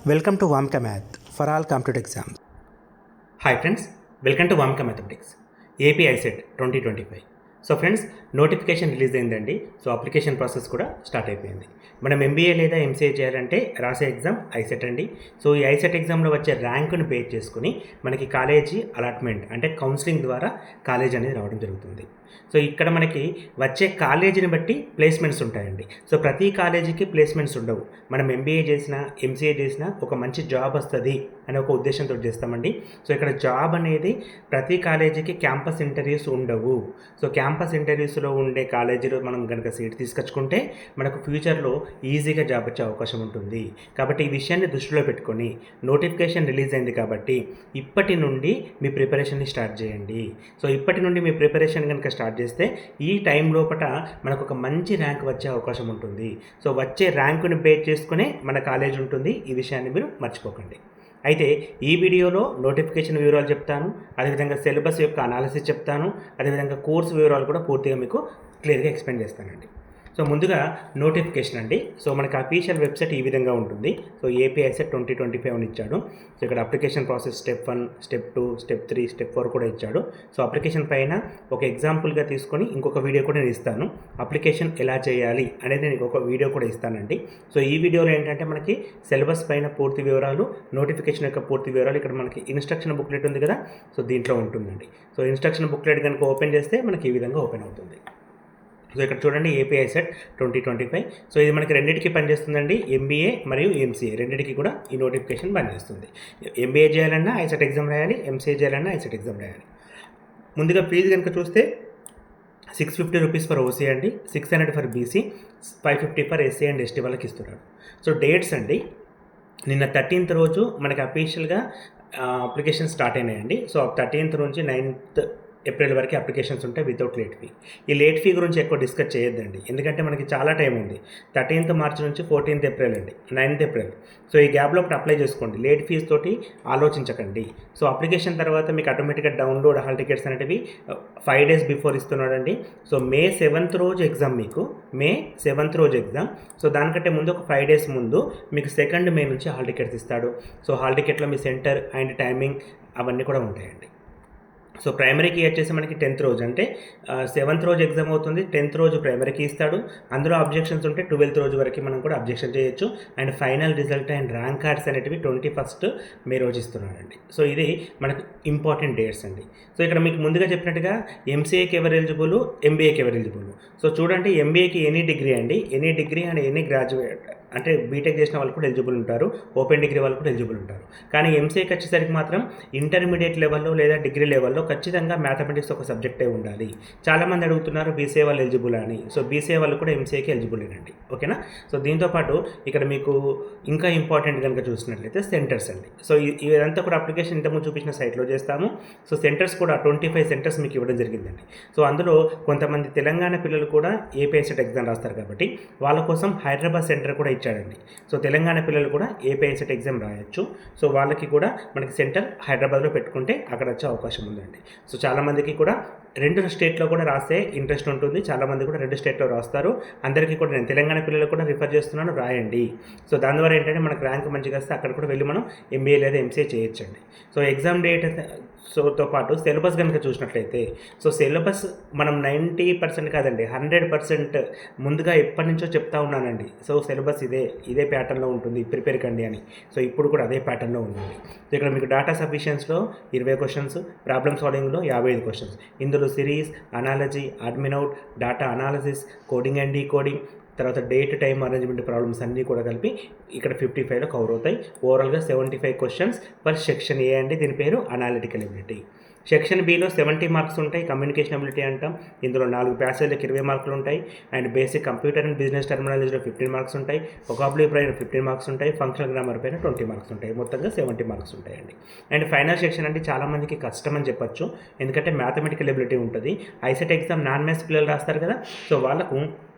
Welcome to Vamka Math for all competitive exams. Hi friends, welcome to Vamka Mathematics. AP ICET 2025. So friends, notification release అయిందండి. So application process కూడా start అయిపోయింది. మనం MBA లేదా MCA చేయాలంటే రాసే exam ICET అండి. So ఈ ICET ఎగ్జామ్లో వచ్చే ర్యాంకును బేస్ చేసుకుని మనకి కాలేజీ అలాట్మెంట్ అంటే కౌన్సిలింగ్ ద్వారా కాలేజ్ అనేది రావడం జరుగుతుంది. సో ఇక్కడ మనకి వచ్చే కాలేజీని బట్టి ప్లేస్మెంట్స్ ఉంటాయండి. సో ప్రతి కాలేజీకి ప్లేస్మెంట్స్ ఉండవు. మనం ఎంబీఏ చేసినా ఎంసీఏ చేసినా ఒక మంచి జాబ్ వస్తుంది అనే ఒక ఉద్దేశంతో చేస్తామండి. సో ఇక్కడ జాబ్ అనేది ప్రతి కాలేజీకి క్యాంపస్ ఇంటర్వ్యూస్ ఉండవు. సో క్యాంపస్ ఇంటర్వ్యూస్లో ఉండే కాలేజీలో మనం కనుక సీట్ తీసుకొచ్చుకుంటే మనకు ఫ్యూచర్లో ఈజీగా జాబ్ వచ్చే అవకాశం ఉంటుంది. కాబట్టి ఈ విషయాన్ని దృష్టిలో పెట్టుకొని నోటిఫికేషన్ రిలీజ్ అయింది కాబట్టి ఇప్పటి నుండి మీ ప్రిపరేషన్ని స్టార్ట్ చేయండి. సో ఇప్పటి నుండి మీ ప్రిపరేషన్ కనుక స్టార్ట్ చేస్తే ఈ టైం లోపల మనకు ఒక మంచి ర్యాంక్ వచ్చే అవకాశం ఉంటుంది. సో వచ్చే ర్యాంకుని బేస్ చేసుకునే మన కాలేజ్ ఉంటుంది. ఈ విషయాన్ని మీరు మర్చిపోకండి. అయితే ఈ వీడియోలో నోటిఫికేషన్ వివరాలు చెప్తాను, అదేవిధంగా సిలబస్ యొక్క అనాలిసిస్ చెప్తాను, అదేవిధంగా కోర్సు వివరాలు కూడా పూర్తిగా మీకు క్లియర్గా ఎక్స్ప్లెయిన్ చేస్తానండి. సో ముందుగా నోటిఫికేషన్ అండి. సో మనకి అఫీషియల్ వెబ్సైట్ ఈ విధంగా ఉంటుంది. సో ఏపీ ఐసెట్ 2025 అని ఇచ్చాడు. సో ఇక్కడ application process step 1, step 2, step 3, step 4 కూడా ఇచ్చాడు. సో అప్లికేషన్ పైన ఒక ఎగ్జాంపుల్గా తీసుకొని ఇంకొక వీడియో కూడా నేను ఇస్తాను. అప్లికేషన్ ఎలా చేయాలి అనేది నేను ఒక వీడియో కూడా ఇస్తానండి. సో ఈ వీడియోలో ఏంటంటే మనకి సిలబస్ పైన పూర్తి వివరాలు, నోటిఫికేషన్ యొక్క పూర్తి వివరాలు, ఇక్కడ మనకి ఇన్స్ట్రక్షన్ బుక్లెట్ ఉంది కదా, సో దీంట్లో ఉంటుందండి. సో ఇన్స్ట్రక్షన్ బుక్లెట్ కనుక ఓపెన్ చేస్తే మనకి ఈ విధంగా ఓపెన్ అవుతుంది. సో ఇక్కడ చూడండి, ఏపీ ఐసెట్ 2025. సో ఇది మనకి రెండింటికి పనిచేస్తుందండి. ఎంబీఏ మరియు ఎంసీఏ రెండింటికి కూడా ఈ నోటిఫికేషన్ పనిచేస్తుంది. ఎంబీఏ చేయాలన్నా ఐసెట్ ఎగ్జామ్ రాయాలి, ఎంసీఏ చేయాలన్నా ఐసెట్ ఎగ్జామ్ రాయాలి. ముందుగా ఫీజు కనుక చూస్తే 650 రూపీస్ ఫర్ ఓసీ అండి, 600 for BC, 550 for SC and ST వాళ్ళకి ఇస్తున్నారు. సో డేట్స్ అండి, నిన్న 13th రోజు మనకి అఫీషియల్గా అప్లికేషన్ స్టార్ట్ అయినాయండి. సో 13th నుంచి 9th ఏప్రిల్ వరకు అప్లికేషన్స్ ఉంటాయి వితౌట్ లేట్ ఫీ. ఈ లేట్ ఫీ గురించి ఎక్కువ డిస్కస్ చేయొద్దండి, ఎందుకంటే మనకి చాలా టైం ఉంది. 13th మార్చ్ నుంచి 14th ఏప్రిల్ అండి, 9th ఏప్రిల్. సో ఈ గ్యాప్లో ఒకటి అప్లై చేసుకోండి, లేట్ ఫీజ్ తోటి ఆలోచించకండి. సో అప్లికేషన్ తర్వాత మీకు ఆటోమేటిక్గా డౌన్లోడ్ హాల్ టికెట్స్ అనేటివి 5 days బిఫోర్ ఇస్తున్నాడండి. సో May 7th రోజు ఎగ్జామ్, మీకు May 7th రోజు ఎగ్జామ్. సో దానికంటే ముందు ఒక 5 days ముందు మీకు 2nd May నుంచి హాల్ టికెట్స్ ఇస్తాడు. సో హాల్ టికెట్లో మీ సెంటర్ అండ్ టైమింగ్ అవన్నీ కూడా ఉంటాయండి. సో ప్రైమరీకి వచ్చేసి మనకి 10th రోజు, అంటే 7th రోజు ఎగ్జామ్ అవుతుంది, 10th రోజు ప్రైమరీకి ఇస్తాడు. అందులో అబ్జెక్షన్స్ ఉంటే 12th రోజు వరకు మనం కూడా అబ్జెక్షన్ చేయొచ్చు. And final result and rank cards అనేటివి 21st May రోజు ఇస్తున్నారండి. సో ఇది మనకు ఇంపార్టెంట్ డేట్స్ అండి. సో ఇక్కడ మీకు ముందుగా చెప్పినట్టుగా ఎంసీఏకి ఎవరు ఎలిజిబుల్, ఎంబీఏకి ఎవరు ఎలిజిబుల్. సో చూడండి, ఎంబీఏకి ఎనీ డిగ్రీ అండి, any degree and any graduate అంటే బీటెక్ చేసిన వాళ్ళు కూడా ఎలిజిబుల్ ఉంటారు, ఓపెన్ డిగ్రీ వాళ్ళు కూడా ఎలిజిబుల్ ఉంటారు. కానీ ఎంసీఏకి వచ్చేసరికి మాత్రం ఇంటర్మీడియట్ లెవెల్లో లేదా డిగ్రీ లెవెల్లో ఖచ్చితంగా మ్యాథమెటిక్స్ ఒక సబ్జెక్టే ఉండాలి. చాలామంది అడుగుతున్నారు బీసీఏ వాళ్ళు ఎలిజిబుల్ అని. సో బీసీఏ వాళ్ళు కూడా ఎంసీఏకి ఎలిజిబుల్ అండి, ఓకేనా. సో దీంతోపాటు ఇక్కడ మీకు ఇంకా ఇంపార్టెంట్ కనుక చూసినట్లయితే సెంటర్స్ అండి. సో ఇదంతా కూడా అప్లికేషన్ ఇంతకుముందు చూపించిన సైట్లో చేస్తాము. సో సెంటర్స్ కూడా 25 సెంటర్స్ మీకు ఇవ్వడం జరిగిందండి. సో అందులో కొంతమంది తెలంగాణ పిల్లలు కూడా ఏపీ ఐసెట్ ఎగ్జామ్ రాస్తారు కాబట్టి వాళ్ళ కోసం హైదరాబాద్ సెంటర్ కూడా ఇచ్చాడండి. సో తెలంగాణ పిల్లలు కూడా ఏపీ ఐసెట్ ఎగ్జామ్ రాయొచ్చు. సో వాళ్ళకి కూడా మనకి సెంటర్ హైదరాబాద్లో పెట్టుకుంటే అక్కడ వచ్చే అవకాశం ఉందండి. సో చాలామందికి కూడా 2 స్టేట్లో కూడా రాస్తే ఇంట్రెస్ట్ ఉంటుంది, చాలామంది కూడా 2 స్టేట్లో రాస్తారు. అందరికీ కూడా నేను తెలంగాణ పిల్లలు కూడా రిఫర్ చేస్తున్నాను, రాయండి. సో దాని ద్వారా ఏంటంటే మనకు ర్యాంక్ మంచిగా వస్తే అక్కడ కూడా వెళ్ళి మనం ఎంబీఏ లేదా ఎంసీఏ చేయొచ్చండి. సో ఎగ్జామ్ డేట్ తో పాటు సిలబస్ కనుక చూసినట్లయితే, సో సిలబస్ మనం 90% కాదండి 100% ముందుగా ఎప్పటి నుంచో చెప్తా ఉన్నానండి. సో సిలబస్ ఇదే ప్యాటర్న్లో ఉంటుంది, ప్రిపేర్ కండి అని. సో ఇప్పుడు కూడా అదే ప్యాటర్న్లో ఉందండి. సో ఇక్కడ మీకు డేటా సఫిషియన్స్లో 20 క్వశ్చన్స్, ప్రాబ్లమ్ సాల్వింగ్లో 55 క్వశ్చన్స్. ఇందులో series, analogy, admin out, data analysis, coding and decoding, తర్వాత డేట్ టైమ్ అరేంజ్మెంట్ ప్రాబ్లమ్స్ అన్నీ కూడా కలిపి ఇక్కడ 55లో కవర్ అవుతాయి. ఓవరాల్గా 75 క్వశ్చన్స్ పర్ సెక్షన్ ఏ అండి, దీని పేరు analytical ability. Section below 70 marks ఉంటాయి, కమ్యూనికేషన్ ఎబిలిటీ అంటాం. ఇందులో 4 ప్యాసేజ్లకు 20 మార్కులు ఉంటాయి. And basic computer and business టెర్మినాలజీలో 15 మార్క్స్ ఉంటాయి. వొకాబులరీ పైన 15 మార్క్స్ ఉంటాయి. ఫంక్షనల్ గ్రామర్ పైన 20 మార్క్స్ ఉంటాయి. మొత్తంగా 70 మార్క్స్ ఉంటాయండి. అండ్ ఫైనల్ సెక్షన్ అంటే చాలామందికి కష్టం అని చెప్పొచ్చు, ఎందుకంటే మ్యాథమెటికల్ ఎబిలిటీ ఉంటుంది. ఐసెట్ ఎగ్జామ్ నాన్ మ్యాథ్స్ పిల్లలు రాస్తారు కదా, సో వాళ్ళకు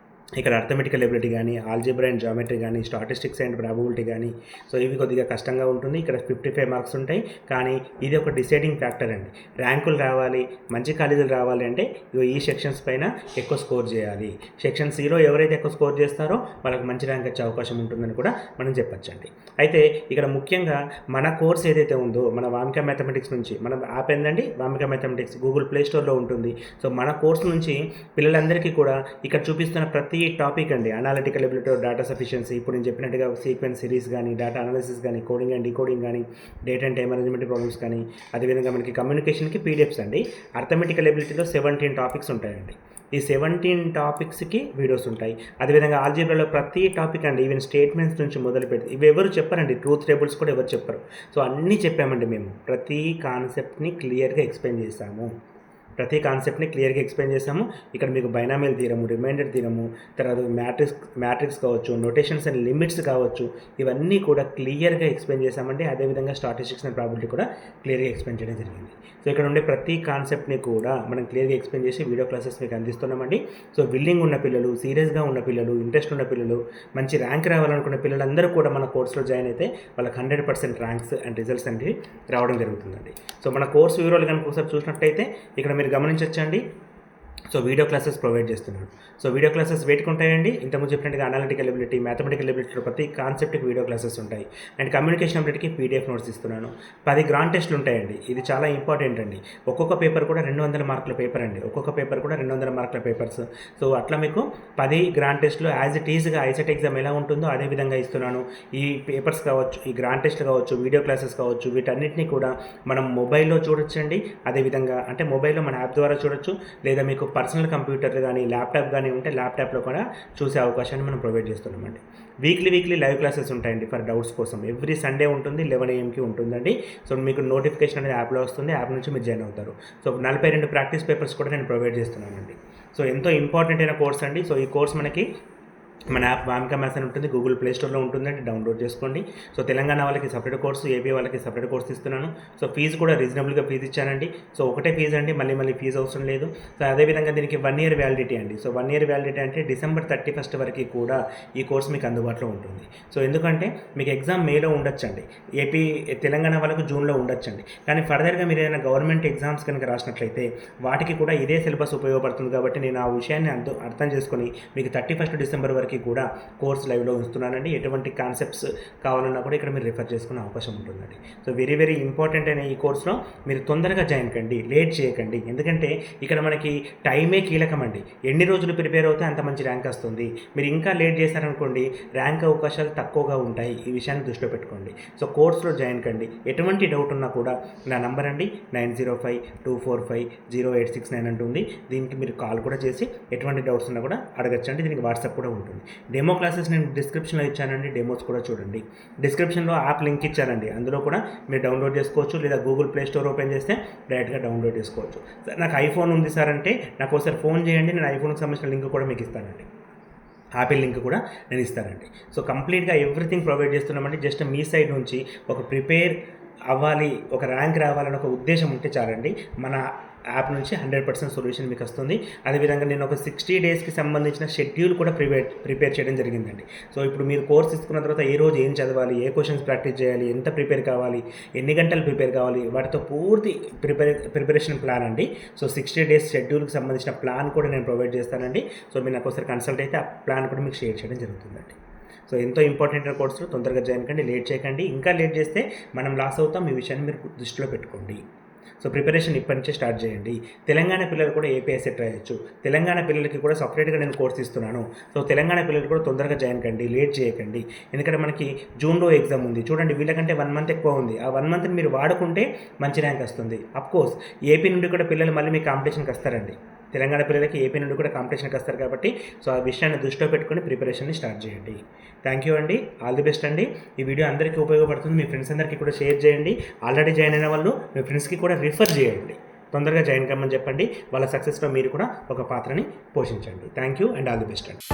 ఇక్కడ అర్థమెటికల్ ఎబిలిటీ కానీ, ఆల్జీబ్రా అండ్ జామెట్రీ కానీ, స్టాటిస్టిక్స్ అండ్ ప్రాబబిలిటీ కానీ, సో ఇవి కొద్దిగా కష్టంగా ఉంటుంది. ఇక్కడ 55 మార్క్స్ ఉంటాయి. కానీ ఇది ఒక డిసైడింగ్ ఫ్యాక్టర్ అండి. ర్యాంకులు రావాలి, మంచి కాలేజీలు రావాలి అంటే ఈ సెక్షన్స్ పైన ఎక్కువ స్కోర్ చేయాలి. సెక్షన్ సిలో ఎవరైతే ఎక్కువ స్కోర్ చేస్తారో వాళ్ళకి మంచి ర్యాంక్ వచ్చే అవకాశం ఉంటుందని కూడా మనం చెప్పచ్చండి. అయితే ఇక్కడ ముఖ్యంగా మన కోర్స్ ఏదైతే ఉందో, మన వామిక మ్యాథమెటిక్స్ నుంచి మన యాప్ ఏందండి, వామిక మ్యాథమెటిక్స్ గూగుల్ ప్లే స్టోర్లో ఉంటుంది. సో మన కోర్స్ నుంచి పిల్లలందరికీ కూడా ఇక్కడ చూపిస్తున్న ప్రతి టాపిక్ అండి, అనాలిటికల్ ఎబిలిటీ, డేటా సఫిషియన్సీ, ఇప్పుడు నేను చెప్పినట్టుగా సీక్వెన్స్ సిరీస్ కానీ, డేటా అనాలిసిస్ కానీ, కోడింగ్ అండ్ డీకోడింగ్ కానీ, data and time management problems కానీ, అదేవిధంగా మనకి కమ్యూనికేషన్కి పీడిఎఫ్స్ అండి. అర్థమెటికల్ ఎబిలిటీలో 17 టాపిక్స్ ఉంటాయండి. ఈ 17 టాపిక్స్కి వీడియోస్ ఉంటాయి. అదేవిధంగా ఆల్జీబ్రాలో ప్రతి టాపిక్ అండి, ఈవెన్ స్టేట్మెంట్స్ నుంచి మొదలు పెడితే ఇవి ఎవరు చెప్పారండి, ట్రూత్ టేబుల్స్ కూడా ఎవరు చెప్పరు. సో అన్నీ చెప్పామండి మేము. ప్రతి కాన్సెప్ట్ని క్లియర్గా ఎక్స్ప్లెయిన్ చేశాము. ఇక్కడ మీకు బైనామియల్ థీరము, రిమైండర్ థీరము, తర్వాత మ్యాట్రిక్స్ కావచ్చు, నోటేషన్స్ అండ్ లిమిట్స్ కావచ్చు, ఇవన్నీ కూడా క్లియర్గా ఎక్స్ప్లెయిన్ చేశామండి. అదేవిధంగా స్టాటిస్టిక్స్ అండ్ ప్రాబిలిటీ కూడా క్లియర్గా ఎక్స్ప్లెయిన్ చేయడం జరిగింది. సో ఇక్కడ ఉండే ప్రతి కాన్సెప్ట్ని కూడా మనం క్లియర్గా ఎక్స్ప్లెయిన్ చేసి వీడియో క్లాసెస్ మీకు అందిస్తున్నామండి. సో విల్లింగ్ ఉన్న పిల్లలు, సీరియస్గా ఉన్న పిల్లలు, ఇంట్రెస్ట్ ఉన్న పిల్లలు, మంచి ర్యాంక్ రావాలనుకున్న పిల్లలందరూ కూడా మన కోర్సులో జాయిన్ అయితే వాళ్ళకి 100% ర్యాంక్స్ అండ్ రిజల్ట్స్ అనేవి రావడం జరుగుతుందండి. సో మన కోర్సు వివరాలు కనుక ఒకసారి చూసినట్టయితే ఇక్కడ మీరు గమనించవచ్చండి. సో వీడియో క్లాసెస్ ప్రొవైడ్ చేస్తున్నాను. సో వీడియో క్లాసెస్ వేటికి ఉంటాయండి, ఇంతకుముందు చెప్పినట్టుగా అనాలిటికల్ ఎబిలిటీ, మ్యాథమెటికల్ ఎబిలిటీలో ప్రతి కాన్సెప్ట్కి వీడియో క్లాసెస్ ఉంటాయి. అండ్ కమ్యూనికేషన్ ఎబిలిటీకి పీడిఎఫ్ నోట్స్ ఇస్తున్నాను. 10 గ్రాండ్ టెస్ట్లు ఉంటాయండి. ఇది చాలా ఇంపార్టెంట్ అండి. ఒక్కొక్క పేపర్ కూడా 200 మార్కుల పేపర్ అండి. 200 మార్కుల పేపర్స్. సో అట్లా మీకు 10 గ్రాండ్ టెస్ట్లు యాజ్ ఇట్ ఈజ్గా ఐసెట్ ఎగ్జామ్ ఎలా ఉంటుందో అదే విధంగా ఇస్తున్నాను. ఈ పేపర్స్ కావచ్చు, ఈ గ్రాండ్ టెస్ట్లు కావచ్చు, వీడియో క్లాసెస్ కావచ్చు, వీటన్నిటిని కూడా మనం మొబైల్లో చూడొచ్చండి. అదేవిధంగా అంటే మొబైల్లో మన యాప్ ద్వారా చూడొచ్చు, లేదా మీకు పర్సనల్ కంప్యూటర్లు కానీ, ల్యాప్టాప్ కానీ ఉంటే ల్యాప్టాప్లో కూడా చూసే అవకాశాన్ని మనం ప్రొవైడ్ చేస్తున్నామండి. వీక్లీ లైవ్ క్లాసెస్ ఉంటాయండి ఫర్ డౌట్స్ కోసం. ఎవ్రీ సండే ఉంటుంది, 11 AM ఉంటుందండి. సో మీకు నోటిఫికేషన్ అనేది యాప్లో వస్తుంది, యాప్ నుంచి మీరు జాయిన్ అవుతారు. సో 42 ప్రాక్టీస్ పేపర్స్ కూడా నేను ప్రొవైడ్ చేస్తున్నానండి. సో ఎంతో ఇంపార్టెంట్ అయిన కోర్స్ అండి. సో ఈ కోర్స్ మనకి మన యాప్ వామిక మ్యాథ్స్ అని ఉంటుంది, గూగుల్ ప్లే స్టోర్లో ఉంటుందండి, డౌన్లోడ్ చేసుకోండి. సో తెలంగాణ వాళ్ళకి సపరేట్ కోర్సు, ఏపీ వాళ్ళకి సపరేట్ కోర్సు ఇస్తున్నాను. సో ఫీజు కూడా రీజనబుల్గా ఫీజు ఇచ్చానండి. సో ఒకటే ఫీజు అండి, మళ్ళీ ఫీజు అవసరం లేదు. సో అదేవిధంగా దీనికి 1 year వ్యాలిడిటీ అండి. సో 1 year వ్యాలిడిటీ అంటే December 31st వరకు కూడా ఈ కోర్సు మీకు అందుబాటులో ఉంటుంది. సో ఎందుకంటే మీకు ఎగ్జామ్ మేలో ఉండొచ్చండి, తెలంగాణ వాళ్ళకు జూన్లో ఉండొచ్చండి. కానీ ఫర్దర్గా మీరు ఏదైనా గవర్నమెంట్ ఎగ్జామ్స్ కనుక రాసినట్లయితే వాటికి కూడా ఇదే సిలబస్ ఉపయోగపడుతుంది. కాబట్టి నేను ఆ విషయాన్ని అర్థం చేసుకొని మీకు 31st December వరకు కూడా కోర్స్ లైవ్లో ఉంచుతున్నానండి. ఎటువంటి కాన్సెప్ట్స్ కావాలన్నా కూడా ఇక్కడ మీరు రిఫర్ చేసుకునే అవకాశం ఉంటుందండి. సో వెరీ ఇంపార్టెంట్ అయిన ఈ కోర్సులో మీరు తొందరగా జాయిన్ కండి, లేట్ చేయకండి. ఎందుకంటే ఇక్కడ మనకి టైమే కీలకమండి. ఎన్ని రోజులు ప్రిపేర్ అవుతే అంత మంచి ర్యాంక్ వస్తుంది. మీరు ఇంకా లేట్ చేశారనుకోండి ర్యాంక్ అవకాశాలు తక్కువగా ఉంటాయి. ఈ విషయాన్ని దృష్టిలో పెట్టుకోండి. సో కోర్సులో జాయిన్ కండి. ఎటువంటి డౌట్ ఉన్నా కూడా నా నంబర్ అండి 9052450869 అంటుంది. దీనికి మీరు కాల్ కూడా చేసి ఎటువంటి డౌట్స్ ఉన్నా కూడా అడగచ్చండి. దీనికి వాట్సాప్ కూడా ఉంటుంది. డెమో క్లాసెస్ నేను డిస్క్రిప్షన్లో ఇచ్చానండి, డెమోస్ కూడా చూడండి. డిస్క్రిప్షన్లో యాప్ లింక్ ఇచ్చానండి, అందులో కూడా మీరు డౌన్లోడ్ చేసుకోవచ్చు, లేదా గూగుల్ ప్లే స్టోర్ ఓపెన్ చేస్తే డైరెక్ట్గా డౌన్లోడ్ చేసుకోవచ్చు. నాకు ఐఫోన్ ఉంది సార్ అంటే నాకు ఒకసారి ఫోన్ చేయండి, నేను ఐఫోన్కి సంబంధించిన లింక్ కూడా మీకు ఇస్తానండి, యాపిల్ లింక్ కూడా నేను ఇస్తానండి. సో కంప్లీట్గా ఎవ్రీథింగ్ ప్రొవైడ్ చేస్తున్నామండి. జస్ట్ మీ సైడ్ నుంచి ఒక ప్రిపేర్ అవ్వాలి, ఒక ర్యాంక్ రావాలని ఒక ఉద్దేశం ఉంటే చాలండి, మన యాప్ నుంచి 100% సొల్యూషన్ మీకు వస్తుంది. అదేవిధంగా నేను ఒక 60 daysకి సంబంధించిన షెడ్యూల్ కూడా ప్రిపేర్ చేయడం జరిగిందండి. సో ఇప్పుడు మీరు కోర్స్ తీసుకున్న తర్వాత ఏ రోజు ఏం చదవాలి, ఏ క్వశ్చన్స్ ప్రాక్టీస్ చేయాలి, ఎంత ప్రిపేర్ కావాలి, ఎన్ని గంటలు ప్రిపేర్ కావాలి, వాటితో పూర్తి ప్రిపరేషన్ ప్లాన్ అండి. సో 60 days షెడ్యూల్కి సంబంధించిన ప్లాన్ కూడా నేను ప్రొవైడ్ చేస్తానండి. సో మీరు నాకు ఒకసారి కన్సల్ట్ అయితే ఆ ప్లాన్ కూడా మీకు షేర్ చేయడం జరుగుతుందండి. సో ఎంతో ఇంపార్టెంట్ కోర్సులో తొందరగా జాయిన్ కండి, లేట్ చేయకండి. ఇంకా లేట్ చేస్తే మనం లాస్ అవుతాం. ఈ విషయాన్ని మీరు దృష్టిలో పెట్టుకోండి. సో ప్రిపరేషన్ ఇప్పటి నుంచే స్టార్ట్ చేయండి. తెలంగాణ పిల్లలు కూడా ఏపీఎస్సీ ట్రై చేయొచ్చు. తెలంగాణ పిల్లలకి కూడా సపరేట్గా నేను కోర్స్ ఇస్తున్నాను. సో తెలంగాణ పిల్లలు కూడా తొందరగా జాయిన్ కండి, లేట్ చేయకండి. ఎందుకంటే మనకి జూన్లో ఎగ్జామ్ ఉంది చూడండి, వీళ్ళకంటే 1 month ఎక్కువ ఉంది. ఆ 1 monthని మీరు వాడుకుంటే మంచి ర్యాంక్ వస్తుంది. అఫ్కోర్స్ ఏపీ నుండి కూడా పిల్లలు మళ్ళీ మీ కాంపిటీషన్కి వస్తారండి. తెలంగాణ పిల్లలకి ఏపీ నుండి కూడా కాంపిటీషన్కి వస్తారు కాబట్టి సో ఆ విషయాన్ని దృష్టిలో పెట్టుకుని ప్రిపరేషన్ని స్టార్ట్ చేయండి. థ్యాంక్ యూ అండి, ఆల్ ది బెస్ట్ అండి. ఈ వీడియో అందరికీ ఉపయోగపడుతుంది. మీ ఫ్రెండ్స్ అందరికీ కూడా షేర్ చేయండి. ఆల్రెడీ జాయిన్ అయిన వాళ్ళు మీ ఫ్రెండ్స్కి కూడా రిఫర్ చేయండి. తొందరగా జాయిన్ కమ్మని చెప్పండి. వాళ్ళ సక్సెస్లో మీరు కూడా ఒక పాత్రని పోషించండి. Thank you and all the best అండి.